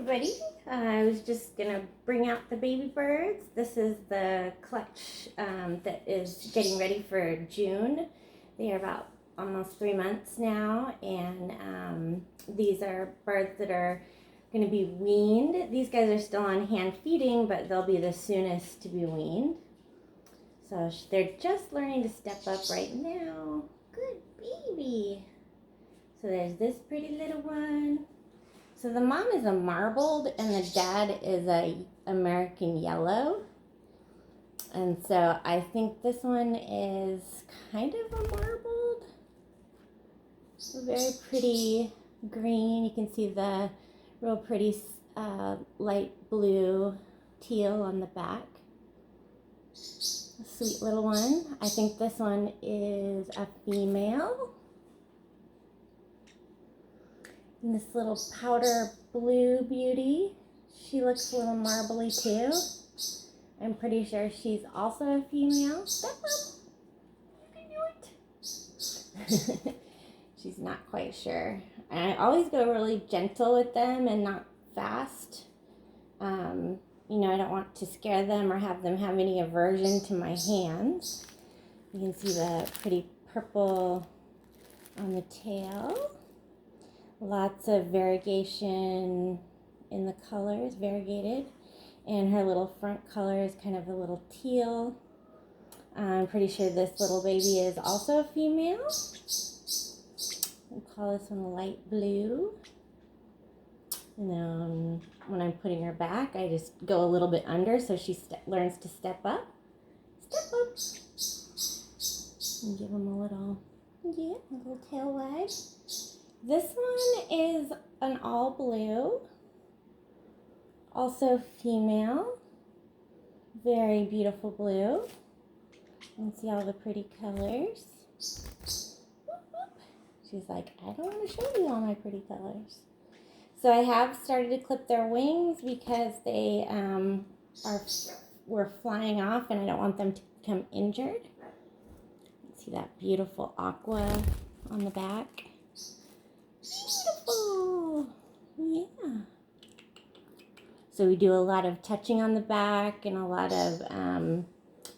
everybody. I was just gonna bring out the baby birds. This is the clutch that is getting ready for June. They are about almost 3 months now, and these are birds that are gonna be weaned. These guys are still on hand feeding, but they'll be the soonest to be weaned. So they're just learning to step up right now. Good baby. So there's this pretty little one. So the mom is a marbled and the dad is a American yellow. And so I think this one is kind of a marbled. So very pretty green. You can see the real pretty light blue teal on the back. A sweet little one. I think this one is a female. And this little powder blue beauty, she looks a little marbly too. I'm pretty sure she's also a female. Step up, you can do it. She's not quite sure. I always go really gentle with them and not fast. I don't want to scare them or have them have any aversion to my hands. You can see the pretty purple on the tail. Lots of variegation in the colors, variegated. And her little front color is kind of a little teal. I'm pretty sure this little baby is also a female. We'll call this one light blue. And then when I'm putting her back, I just go a little bit under so she learns to step up. Step up. And give him a little tail wag. This one is an all blue, also female, very beautiful blue. You can see all the pretty colors. She's like, I don't want to show you all my pretty colors. So I have started to clip their wings because they were flying off and I don't want them to become injured. You can see that beautiful aqua on the back. Beautiful. Yeah. So we do a lot of touching on the back and a lot of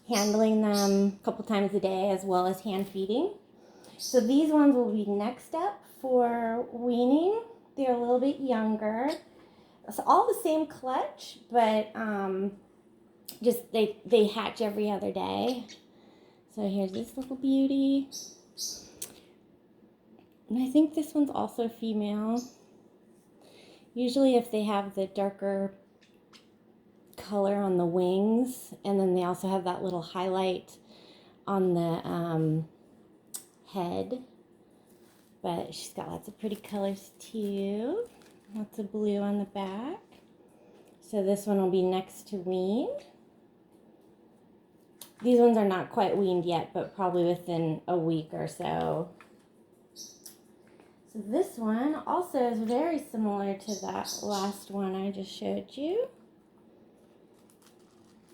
handling them a couple times a day as well as hand feeding. So these ones will be next up for weaning. They're a little bit younger. So all the same clutch, but just they hatch every other day. So here's this little beauty. And I think this one's also female. Usually if they have the darker color on the wings, and then they also have that little highlight on the head. But she's got lots of pretty colors too. Lots of blue on the back. So this one will be next to weaned. These ones are not quite weaned yet, but probably within a week or so. So this one also is very similar to that last one I just showed you.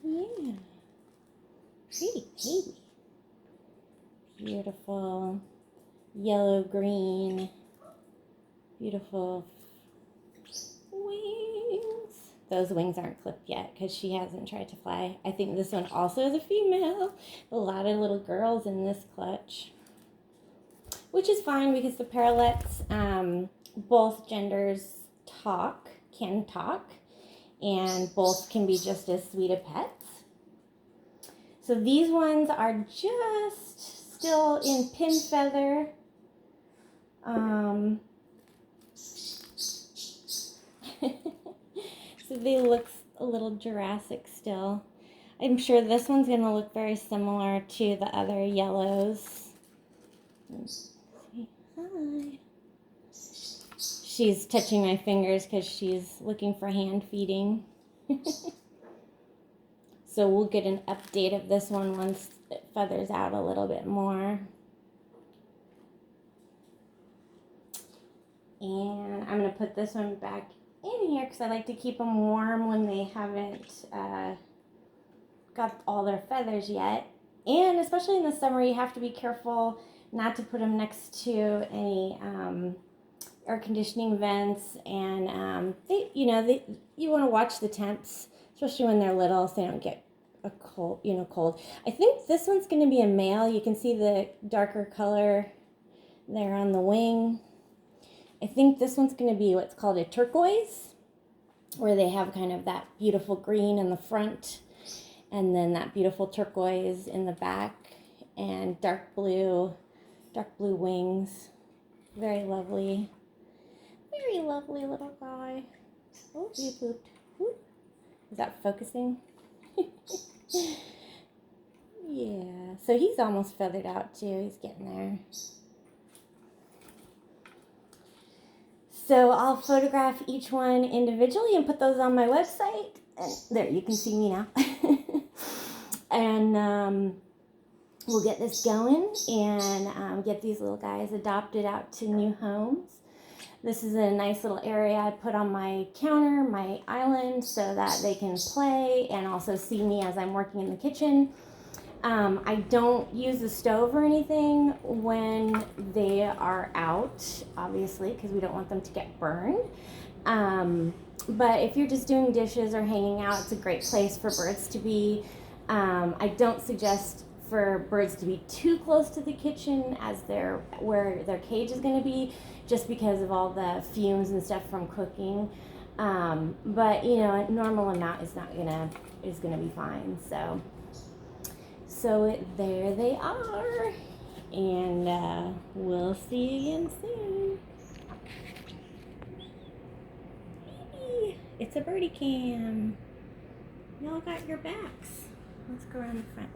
Yeah. Pretty baby. Beautiful yellow-green. Beautiful wings. Those wings aren't clipped yet because she hasn't tried to fly. I think this one also is a female. A lot of little girls in this clutch. Which is fine because the parrotlets, both genders can talk, and both can be just as sweet a pets. So these ones are just still in pin feather. So they look a little Jurassic still. I'm sure this one's going to look very similar to the other yellows. Hi. She's touching my fingers because she's looking for hand feeding. So we'll get an update of this one once it feathers out a little bit more. And I'm going to put this one back in here because I like to keep them warm when they haven't got all their feathers yet. And especially in the summer, you have to be careful not to put them next to any air conditioning vents, and you want to watch the temps, especially when they're little, so they don't get a cold. I think this one's going to be a male. You can see the darker color there on the wing. I think this one's going to be what's called a turquoise, where they have kind of that beautiful green in the front and then that beautiful turquoise in the back, and dark blue wings. Very lovely little guy. Oh, you pooped. Whoop. Is that focusing? Yeah, so he's almost feathered out too. He's getting there. So I'll photograph each one individually and put those on my website. And there, you can see me now. And we'll get this going and get these little guys adopted out to new homes. This is a nice little area I put on my counter, my island, so that they can play and also see me as I'm working in the kitchen. I don't use the stove or anything when they are out, obviously, because we don't want them to get burned. But if you're just doing dishes or hanging out, it's a great place for birds to be. I don't suggest for birds to be too close to the kitchen as where their cage is going to be, just because of all the fumes and stuff from cooking. But a normal amount is gonna be fine. So there they are, and we'll see you again soon. Hey, it's a birdie cam. Y'all got your backs. Let's go around the front.